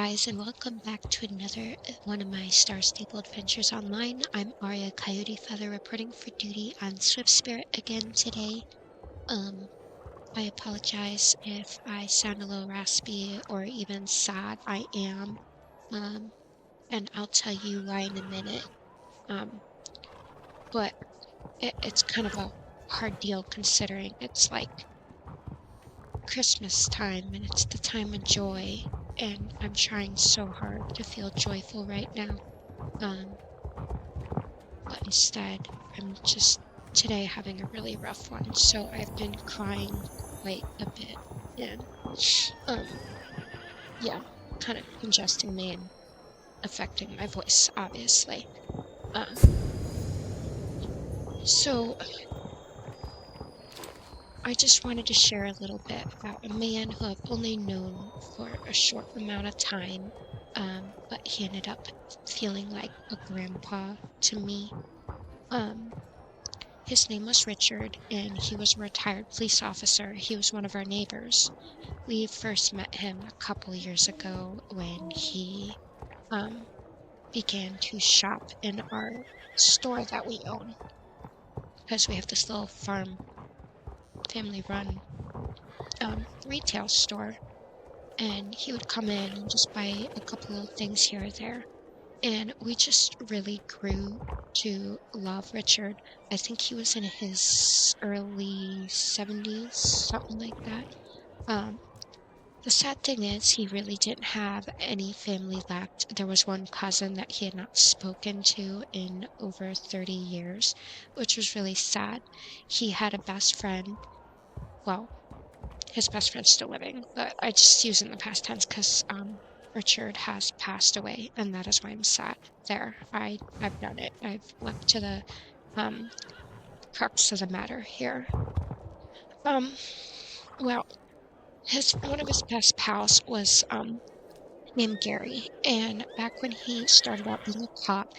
guys, and welcome back to another one of my Star Stable Adventures Online. I'm Arya Coyote Feather reporting for duty on Swift Spirit again today. Um, I apologize if I sound a little raspy or even sad. I am. Um, and I'll tell you why in a minute. Um, but it's kind of a hard deal considering it's like Christmas time and it's the time of joy, and I'm trying so hard to feel joyful right now. Um, but instead, I'm just today having a really rough one, so I've been crying quite a bit, and um, yeah, kind of congesting me and affecting my voice, obviously. Um, so I just wanted to share a little bit about a man who I've only known for a short amount of time, but he ended up feeling like a grandpa to me. Um, His name was Richard, and he was a retired police officer. He was one of our neighbors. We first met him a couple years ago when he um, began to shop in our store that we own, because we have this little farm, family-run retail store. And he would come in and just buy a couple of things here or there. And we just really grew to love Richard. I think he was in his early 70s, something like that. Um, the sad thing is, he really didn't have any family left. There was one cousin that he had not spoken to in over 30 years, which was really sad. He had a best friend. Well, his best friend's still living, but I just use it in the past tense because Richard has passed away, and that is why I'm sad. There, I've done it. I've leapt to the um crux of the matter here. Um, well, his one of his best pals was named Gary, and back when he started out being a cop,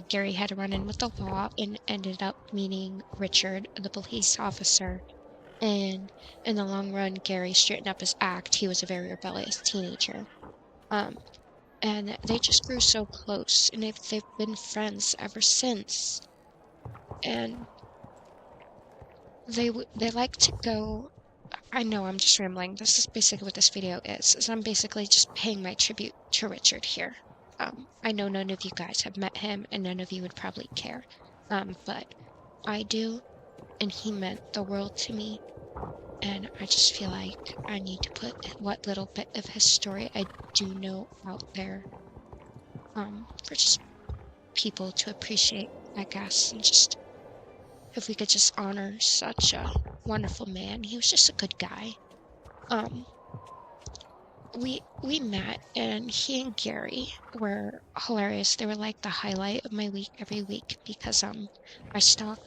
Gary had to run in with the law and ended up meeting Richard, the police officer. And in the long run, Gary straightened up his act. He was a very rebellious teenager. Um, and they just grew so close, and they've been friends ever since. And they like to go. I know I'm just rambling. This is basically what this video is I'm basically just paying my tribute to Richard here. I know none of you guys have met him, and none of you would probably care. But I do, and he meant the world to me. And I just feel like I need to put what little bit of his story I do know out there, for just people to appreciate, I guess, and just if we could just honor such a wonderful man. He was just a good guy. Um, we met, and he and Gary were hilarious. They were like the highlight of my week every week because I stock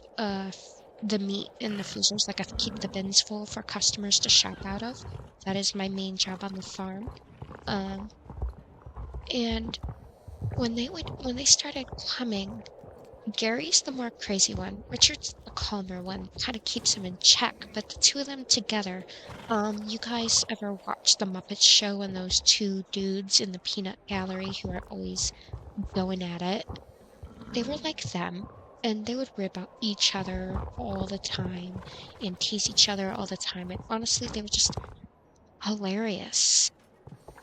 the meat in the freezers. Like I keep the bins full for customers to shop out of. That is my main job on the farm. Um, and when they started coming, Gary's the more crazy one. Richard's the calmer one, kind of keeps him in check. But the two of them together, you guys ever watch the Muppet Show and those two dudes in the peanut gallery who are always going at it? They were like them, and they would rib out each other all the time and tease each other all the time. And honestly, they were just hilarious.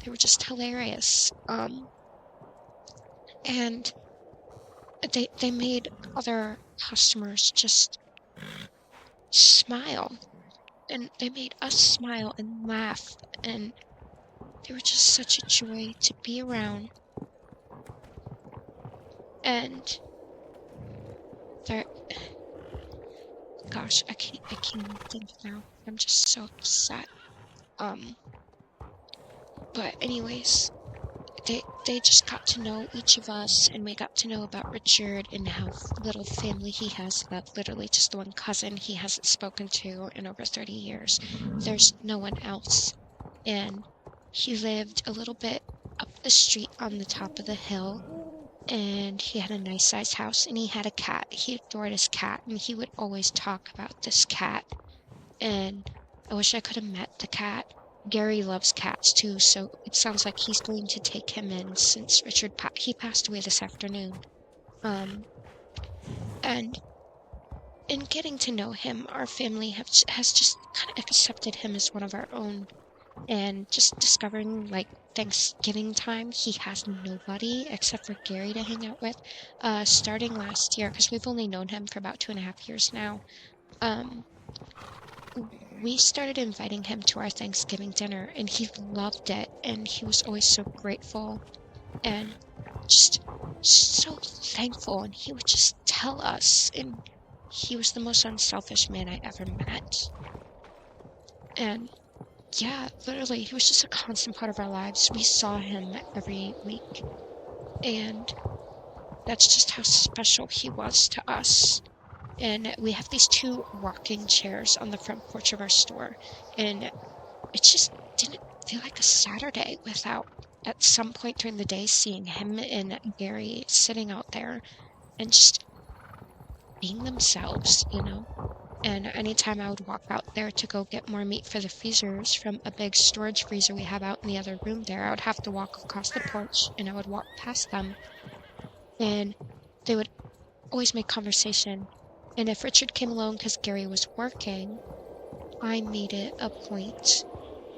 They were just hilarious. And they made other customers just smile, and they made us smile and laugh, and they were just such a joy to be around. And they're, gosh, I can't even think now. I'm just so upset. But anyways, they just got to know each of us, and we got to know about Richard and how little family he has left. Literally just the one cousin he hasn't spoken to in over 30 years. There's no one else. And he lived a little bit up the street on the top of the hill, and he had a nice sized house, and he had a cat. He adored his cat, and he would always talk about this cat. And I wish I could have met the cat. Gary loves cats too, so it sounds like he's going to take him in since he passed away this afternoon. Um, and in getting to know him, our family has just kind of accepted him as one of our own. And just discovering like Thanksgiving time, he has nobody except for Gary to hang out with. Starting last year, because we've only known him for about 2.5 years now. Um, we started inviting him to our Thanksgiving dinner, and he loved it, and he was always so grateful and just so thankful, and he would just tell us, and he was the most unselfish man I ever met. And yeah, literally, he was just a constant part of our lives. We saw him every week, and that's just how special he was to us. And we have these two rocking chairs on the front porch of our store, and it just didn't feel like a Saturday without, at some point during the day, seeing him and Gary sitting out there and just being themselves, you know? And anytime I would walk out there to go get more meat for the freezers from a big storage freezer we have out in the other room there, I would have to walk across the porch and I would walk past them. And they would always make conversation. And if Richard came along because Gary was working, I made it a point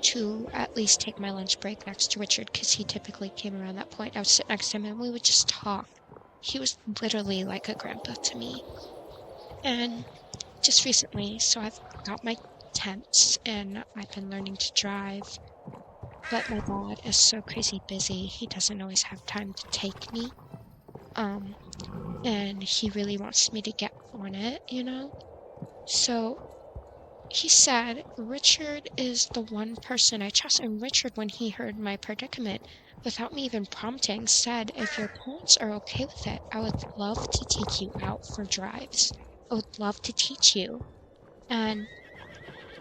to at least take my lunch break next to Richard because he typically came around that point. I would sit next to him and we would just talk. He was literally like a grandpa to me. And just recently, so I've got my temps and I've been learning to drive, but my dad is so crazy busy, he doesn't always have time to take me. Um, and he really wants me to get on it, you know? So he said Richard is the one person I trust, and Richard, when he heard my predicament, without me even prompting, said, if your parents are okay with it, I would love to take you out for drives. I would love to teach you. And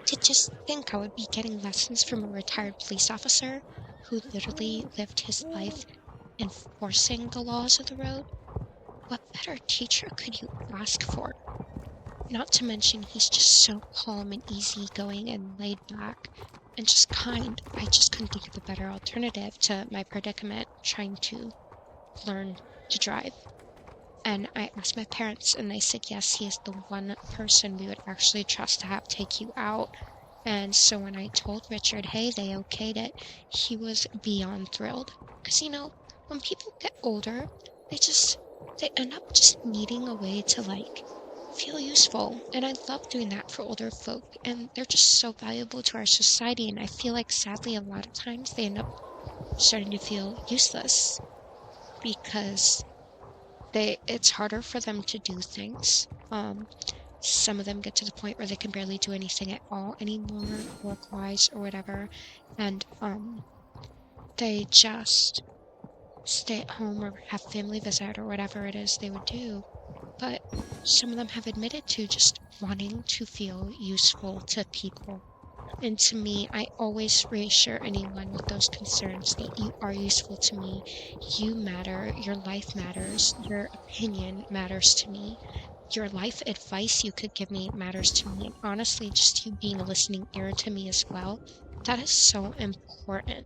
to just think I would be getting lessons from a retired police officer who literally lived his life enforcing the laws of the road, what better teacher could you ask for? Not to mention he's just so calm and easygoing and laid back and just kind. I just couldn't think of a better alternative to my predicament trying to learn to drive. And I asked my parents, and they said yes, he is the one person we would actually trust to have take you out. And so when I told Richard, hey, they okayed it, he was beyond thrilled. Because, you know, when people get older, they end up just needing a way to, like, feel useful. And I love doing that for older folk. And they're just so valuable to our society. And I feel like, sadly, a lot of times they end up starting to feel useless because it's harder for them to do things. Some of them get to the point where they can barely do anything at all anymore, work-wise or whatever, and they just stay at home or have family visit or whatever it is they would do. But some of them have admitted to just wanting to feel useful to people. And to me, I always reassure anyone with those concerns that you are useful to me. You matter. Your life matters. Your opinion matters to me. Your life advice you could give me matters to me. And honestly, just you being a listening ear to me as well, that is so important.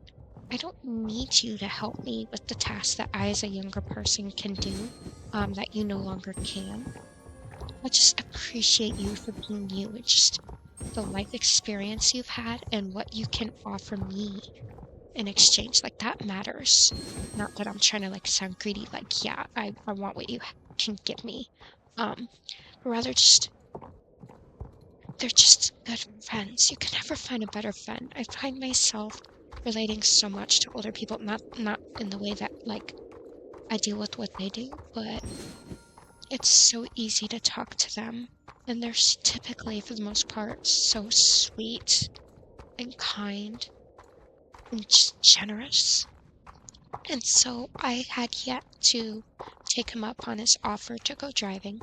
I don't need you to help me with the tasks that I, as a younger person, can do, that you no longer can. I just appreciate you for being you and just the life experience you've had and what you can offer me in exchange. Like, that matters. Not that I'm trying to like sound greedy, like, yeah, I want what you can give me. But rather just they're just good friends. You can never find a better friend. I find myself relating so much to older people, not in the way that like I deal with what they do, but it's so easy to talk to them. And they're typically, for the most part, so sweet and kind and just generous. And so I had yet to take him up on his offer to go driving.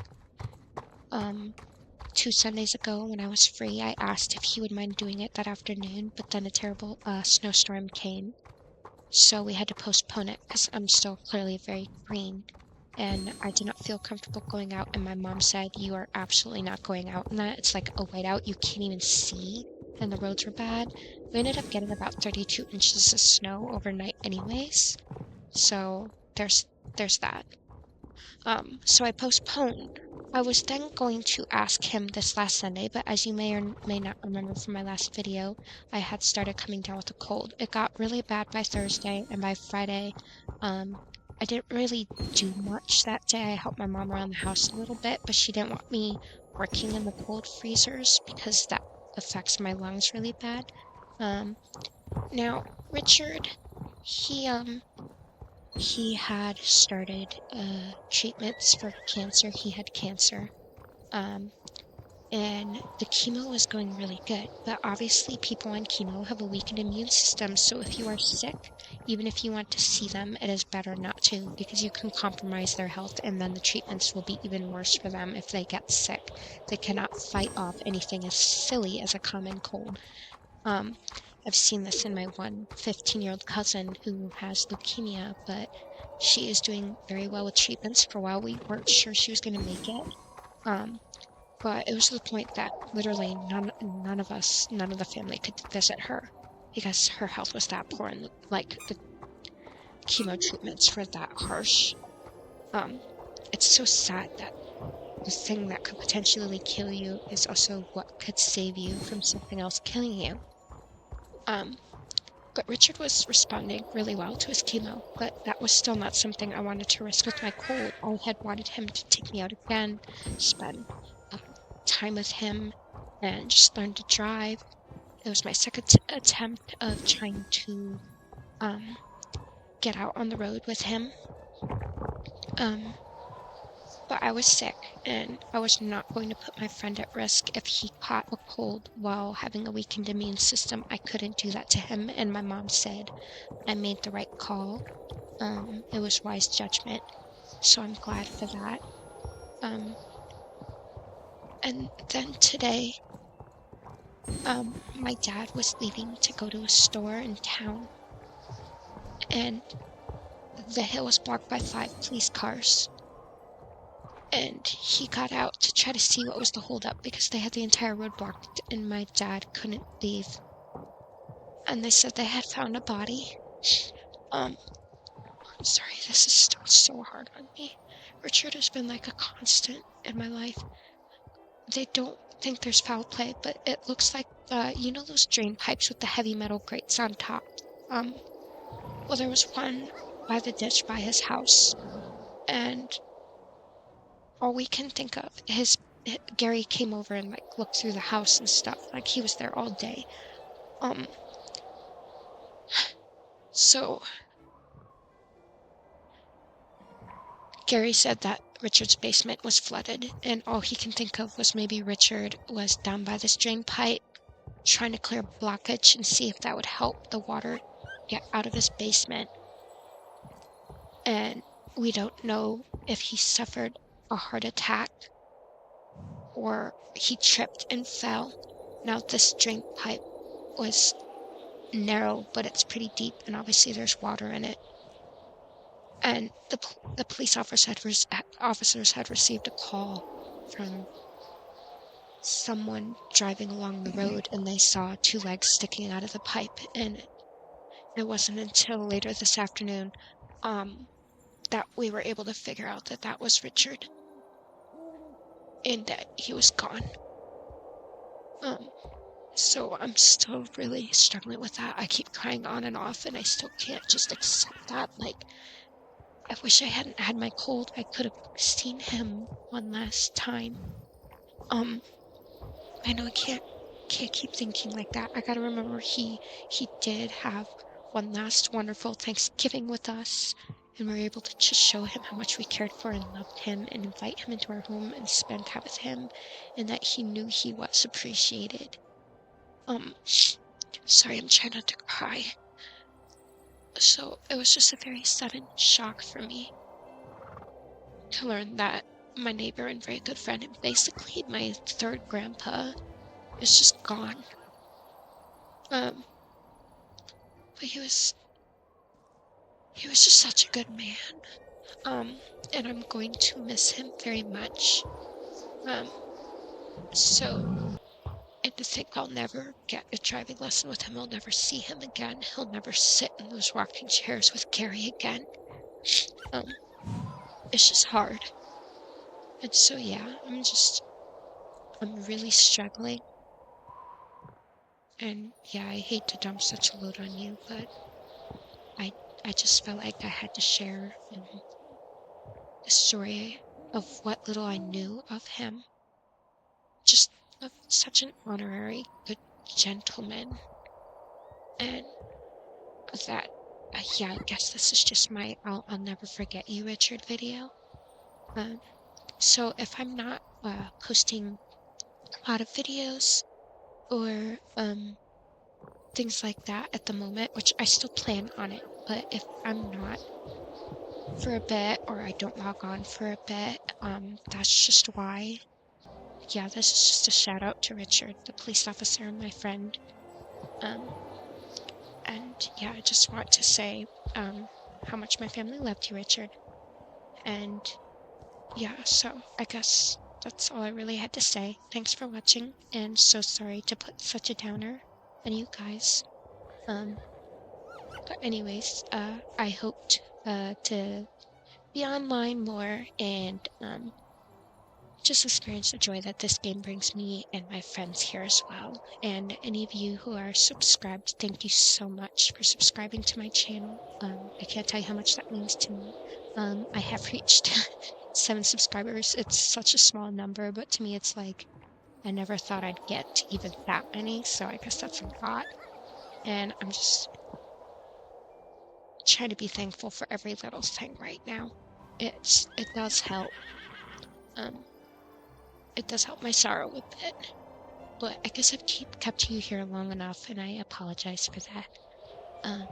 2 Sundays ago, when I was free, I asked if he would mind doing it that afternoon, but then a terrible snowstorm came. So we had to postpone it because I'm still clearly very green. And I did not feel comfortable going out. And my mom said, you are absolutely not going out in that. It's like a whiteout you can't even see. And the roads were bad. We ended up getting about 32 inches of snow overnight anyways, so there's that. So I postponed. I was then going to ask him this last Sunday, but as you may or may not remember from my last video, I had started coming down with a cold. It got really bad by Thursday, and by Friday, um, I didn't really do much that day. I helped my mom around the house a little bit, but she didn't want me working in the cold freezers because that affects my lungs really bad. Um, Now, Richard, he he had started treatments for cancer. He had cancer. Um, and the chemo was going really good. But obviously, people on chemo have a weakened immune system. So if you are sick, even if you want to see them, it is better not to because you can compromise their health and then the treatments will be even worse for them if they get sick. They cannot fight off anything as silly as a common cold. Um, I've seen this in my one 15-year-old cousin who has leukemia, but she is doing very well with treatments. For a while, we weren't sure she was going to make it. Um, but it was to the point that literally none of us, none of the family could visit her because her health was that poor and like the chemo treatments were that harsh. Um, it's so sad that the thing that could potentially kill you is also what could save you from something else killing you. But Richard was responding really well to his chemo, but that was still not something I wanted to risk with my cold. I had wanted him to take me out again, spend uh, time with him, and just learn to drive. It was my second attempt of trying to um, get out on the road with him. Um, But I was sick, and I was not going to put my friend at risk if he caught a cold while having a weakened immune system. I couldn't do that to him, and my mom said I made the right call. It was wise judgment, so I'm glad for that. Um, and then today, my dad was leaving to go to a store in town, and the hill was blocked by 5 police cars. And he got out to try to see what was the holdup because they had the entire road blocked and my dad couldn't leave. And they said they had found a body. I'm sorry, this is still so hard on me. Richard has been like a constant in my life. They don't think there's foul play, but it looks like, you know those drain pipes with the heavy metal grates on top? Well, there was one by the ditch by his house, and all we can think of is Gary came over and like looked through the house and stuff. Like he was there all day. Um, so Gary said that Richard's basement was flooded, and all he can think of was maybe Richard was down by this drain pipe trying to clear blockage and see if that would help the water get out of his basement. And we don't know if he suffered a heart attack or he tripped and fell. Now this drain pipe was narrow, but it's pretty deep, and obviously there's water in it. And the police officers had received a call from someone driving along the road, and they saw 2 legs sticking out of the pipe. And it wasn't until later this afternoon that we were able to figure out that that was Richard, and that he was gone. So I'm still really struggling with that. I keep crying on and off, and I still can't just accept that. Like, I wish I hadn't had my cold. I could have seen him one last time. I know I can't keep thinking like that. I gotta remember he did have one last wonderful Thanksgiving with us, and we were able to just show him how much we cared for and loved him and invite him into our home and spend time with him, and that he knew he was appreciated. Sorry, I'm trying not to cry. So it was just a very sudden shock for me to learn that my neighbor and very good friend, and basically my 3rd grandpa, is just gone. But he was just such a good man. And I'm going to miss him very much. So And to think I'll never get a driving lesson with him. I'll never see him again. He'll never sit in those rocking chairs with Gary again. It's just hard. And so, yeah, I'm really struggling. And yeah, I hate to dump such a load on you, but I just felt like I had to share the story of what little I knew of him. Just of such an honorary, good gentleman. And that, yeah, I guess this is just my I'll never forget you, Richard video. So if I'm not posting a lot of videos or things like that at the moment, which I still plan on it, but if I'm not for a bit or I don't log on for a bit, that's just why. Yeah, this is just a shout out to Richard, the police officer and my friend. And yeah, I just want to say how much my family loved you, Richard. And yeah, so I guess that's all I really had to say. Thanks for watching, and so sorry to put such a downer on you guys. But anyways, I hoped to be online more and just experience the joy that this game brings me and my friends here as well. And any of you who are subscribed, thank you so much for subscribing to my channel. I can't tell you how much that means to me. I have reached 7 subscribers. It's such a small number, but to me it's like I never thought I'd get even that many, so I guess that's a lot. And I'm just trying to be thankful for every little thing right now. It does help. It does help my sorrow a bit. But I guess I've kept you here long enough, and I apologize for that.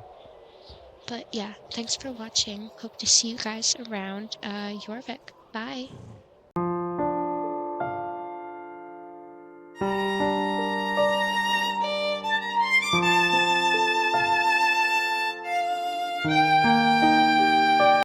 But yeah, thanks for watching. Hope to see you guys around Jorvik. Bye.